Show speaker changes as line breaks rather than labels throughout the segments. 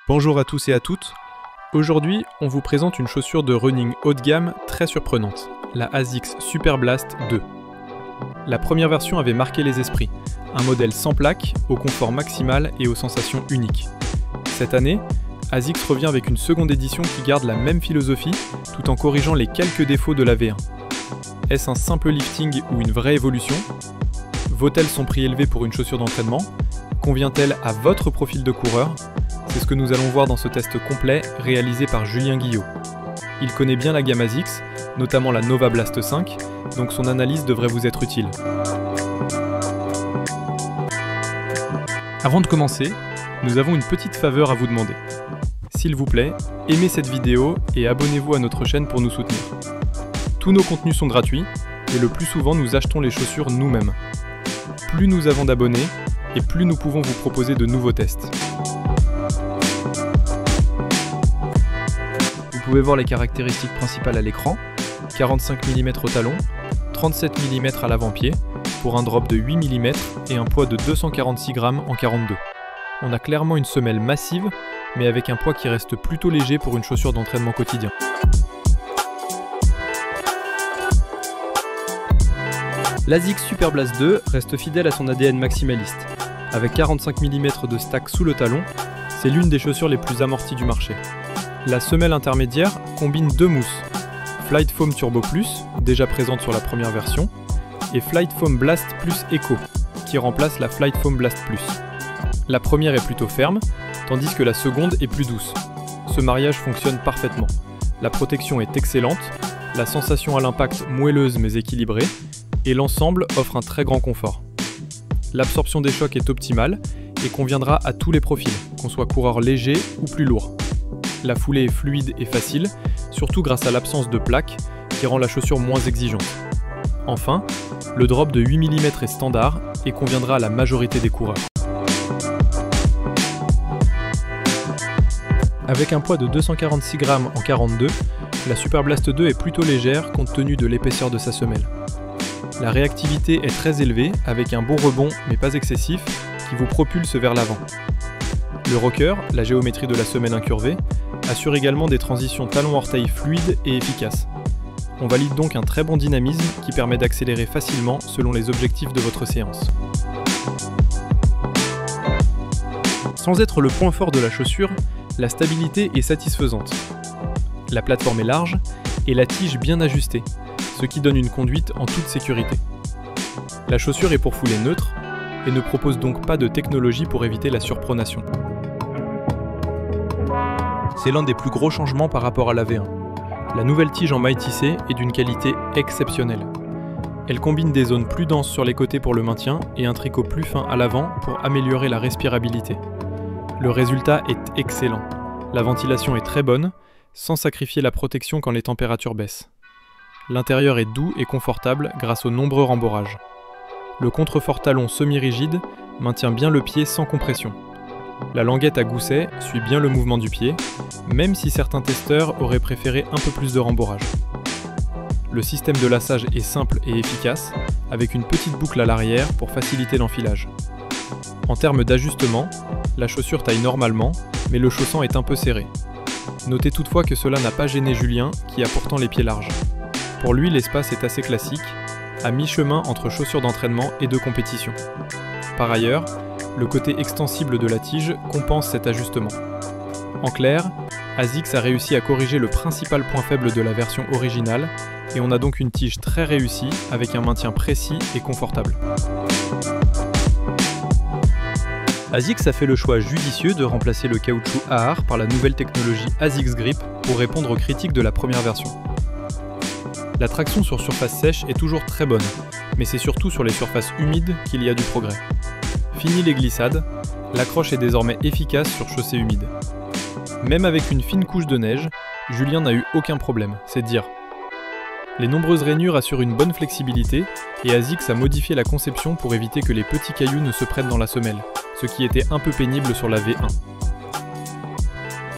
Bonjour à tous et à toutes. Aujourd'hui, on vous présente une chaussure de running haut de gamme très surprenante, la ASICS Superblast 2. La première version avait marqué les esprits, un modèle sans plaque, au confort maximal et aux sensations uniques. Cette année, ASICS revient avec une seconde édition qui garde la même philosophie, tout en corrigeant les quelques défauts de la V1. Est-ce un simple lifting ou une vraie évolution? Vaut-elle son prix élevé pour une chaussure d'entraînement? Convient-elle à votre profil de coureur? C'est ce que nous allons voir dans ce test complet réalisé par Julien Guillot. Il connaît bien la gamme ASICS, notamment la Nova Blast 5, donc son analyse devrait vous être utile. Avant de commencer, nous avons une petite faveur à vous demander. S'il vous plaît, aimez cette vidéo et abonnez-vous à notre chaîne pour nous soutenir. Tous nos contenus sont gratuits et le plus souvent nous achetons les chaussures nous-mêmes. Plus nous avons d'abonnés et plus nous pouvons vous proposer de nouveaux tests. Vous pouvez voir les caractéristiques principales à l'écran, 45 mm au talon, 37 mm à l'avant-pied, pour un drop de 8 mm et un poids de 246 g en 42. On a clairement une semelle massive, mais avec un poids qui reste plutôt léger pour une chaussure d'entraînement quotidien. L'ASICS Superblast 2 reste fidèle à son ADN maximaliste. Avec 45 mm de stack sous le talon, c'est l'une des chaussures les plus amorties du marché. La semelle intermédiaire combine deux mousses, Flight Foam Turbo Plus, déjà présente sur la première version, et Flight Foam Blast Plus Eco, qui remplace la Flight Foam Blast Plus. La première est plutôt ferme, tandis que la seconde est plus douce. Ce mariage fonctionne parfaitement. La protection est excellente, la sensation à l'impact moelleuse mais équilibrée, et l'ensemble offre un très grand confort. L'absorption des chocs est optimale et conviendra à tous les profils, qu'on soit coureur léger ou plus lourd. La foulée est fluide et facile, surtout grâce à l'absence de plaque qui rend la chaussure moins exigeante. Enfin, le drop de 8 mm est standard et conviendra à la majorité des coureurs. Avec un poids de 246 g en 42, la Superblast 2 est plutôt légère compte tenu de l'épaisseur de sa semelle. La réactivité est très élevée avec un bon rebond mais pas excessif qui vous propulse vers l'avant. Le rocker, la géométrie de la semelle incurvée, assure également des transitions talon-orteil fluides et efficaces. On valide donc un très bon dynamisme qui permet d'accélérer facilement selon les objectifs de votre séance. Sans être le point fort de la chaussure, la stabilité est satisfaisante. La plateforme est large et la tige bien ajustée, ce qui donne une conduite en toute sécurité. La chaussure est pour foulée neutre et ne propose donc pas de technologie pour éviter la surpronation. C'est l'un des plus gros changements par rapport à la V1. La nouvelle tige en maille tissée est d'une qualité exceptionnelle. Elle combine des zones plus denses sur les côtés pour le maintien et un tricot plus fin à l'avant pour améliorer la respirabilité. Le résultat est excellent. La ventilation est très bonne, sans sacrifier la protection quand les températures baissent. L'intérieur est doux et confortable grâce aux nombreux rembourrages. Le contrefort talon semi-rigide maintient bien le pied sans compression. La languette à gousset suit bien le mouvement du pied, même si certains testeurs auraient préféré un peu plus de rembourrage. Le système de lassage est simple et efficace, avec une petite boucle à l'arrière pour faciliter l'enfilage. En termes d'ajustement, la chaussure taille normalement, mais le chaussant est un peu serré. Notez toutefois que cela n'a pas gêné Julien, qui a pourtant les pieds larges. Pour lui, l'espace est assez classique, à mi-chemin entre chaussures d'entraînement et de compétition. Par ailleurs, le côté extensible de la tige compense cet ajustement. En clair, ASICS a réussi à corriger le principal point faible de la version originale et on a donc une tige très réussie avec un maintien précis et confortable. ASICS a fait le choix judicieux de remplacer le caoutchouc Aar par la nouvelle technologie ASICS Grip pour répondre aux critiques de la première version. La traction sur surface sèche est toujours très bonne, mais c'est surtout sur les surfaces humides qu'il y a du progrès. Fini les glissades, l'accroche est désormais efficace sur chaussée humide. Même avec une fine couche de neige, Julien n'a eu aucun problème, c'est dire. Les nombreuses rainures assurent une bonne flexibilité et ASICS a modifié la conception pour éviter que les petits cailloux ne se prennent dans la semelle, ce qui était un peu pénible sur la V1.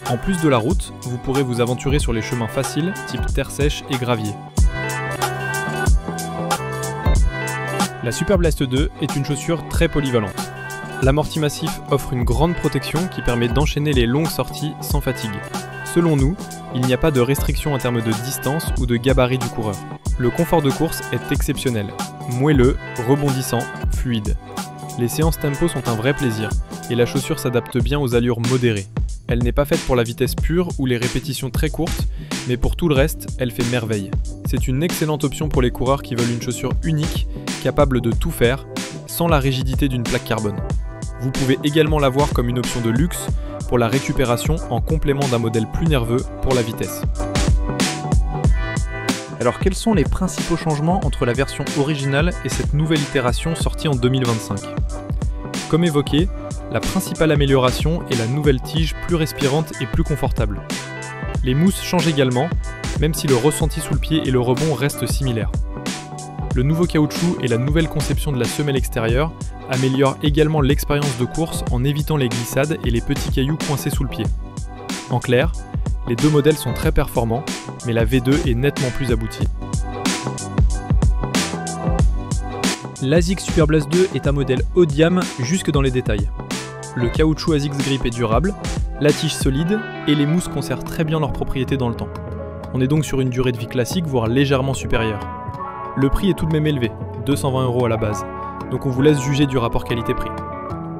En plus de la route, vous pourrez vous aventurer sur les chemins faciles, type terre sèche et gravier. La Superblast 2 est une chaussure très polyvalente. l'amorti massif offre une grande protection qui permet d'enchaîner les longues sorties sans fatigue. Selon nous, il n'y a pas de restriction en termes de distance ou de gabarit du coureur. Le confort de course est exceptionnel, moelleux, rebondissant, fluide. Les séances tempo sont un vrai plaisir, et la chaussure s'adapte bien aux allures modérées. Elle n'est pas faite pour la vitesse pure ou les répétitions très courtes, mais pour tout le reste, elle fait merveille. C'est une excellente option pour les coureurs qui veulent une chaussure unique, capable de tout faire, sans la rigidité d'une plaque carbone. Vous pouvez également la voir comme une option de luxe pour la récupération en complément d'un modèle plus nerveux pour la vitesse. Alors quels sont les principaux changements entre la version originale et cette nouvelle itération sortie en 2025 ? Comme évoqué, la principale amélioration est la nouvelle tige plus respirante et plus confortable. Les mousses changent également, même si le ressenti sous le pied et le rebond restent similaires. Le nouveau caoutchouc et la nouvelle conception de la semelle extérieure améliorent également l'expérience de course en évitant les glissades et les petits cailloux coincés sous le pied. En clair, les deux modèles sont très performants, mais la V2 est nettement plus aboutie. L'Asics Superblast 2 est un modèle haut de gamme jusque dans les détails. Le caoutchouc Asics Grip est durable, la tige solide et les mousses conservent très bien leurs propriétés dans le temps. On est donc sur une durée de vie classique, voire légèrement supérieure. Le prix est tout de même élevé, 220 € à la base, donc on vous laisse juger du rapport qualité-prix.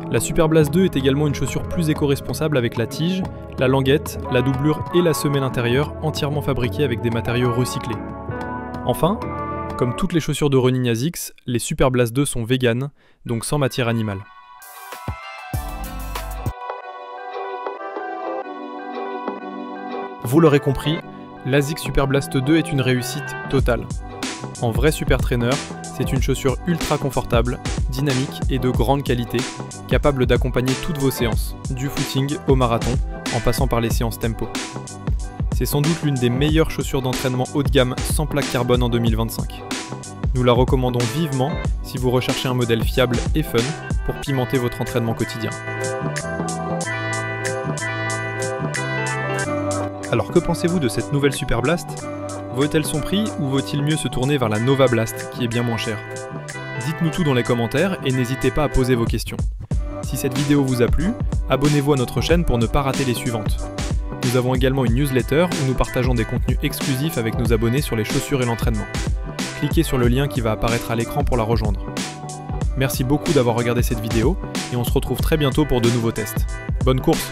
La Superblast 2 est également une chaussure plus éco-responsable avec la tige, la languette, la doublure et la semelle intérieure entièrement fabriquées avec des matériaux recyclés. Enfin, comme toutes les chaussures de running Asics, les Superblast 2 sont véganes, donc sans matière animale. Vous l'aurez compris, l'Asics Superblast 2 est une réussite totale. En vrai super trainer, c'est une chaussure ultra confortable, dynamique et de grande qualité, capable d'accompagner toutes vos séances, du footing au marathon, en passant par les séances tempo. C'est sans doute l'une des meilleures chaussures d'entraînement haut de gamme sans plaque carbone en 2025. Nous la recommandons vivement si vous recherchez un modèle fiable et fun pour pimenter votre entraînement quotidien. Alors que pensez-vous de cette nouvelle Superblast ? Vaut-elle son prix ou vaut-il mieux se tourner vers la Nova Blast qui est bien moins chère ? Dites-nous tout dans les commentaires et n'hésitez pas à poser vos questions. Si cette vidéo vous a plu, abonnez-vous à notre chaîne pour ne pas rater les suivantes. Nous avons également une newsletter où nous partageons des contenus exclusifs avec nos abonnés sur les chaussures et l'entraînement. Cliquez sur le lien qui va apparaître à l'écran pour la rejoindre. Merci beaucoup d'avoir regardé cette vidéo et on se retrouve très bientôt pour de nouveaux tests. Bonne course!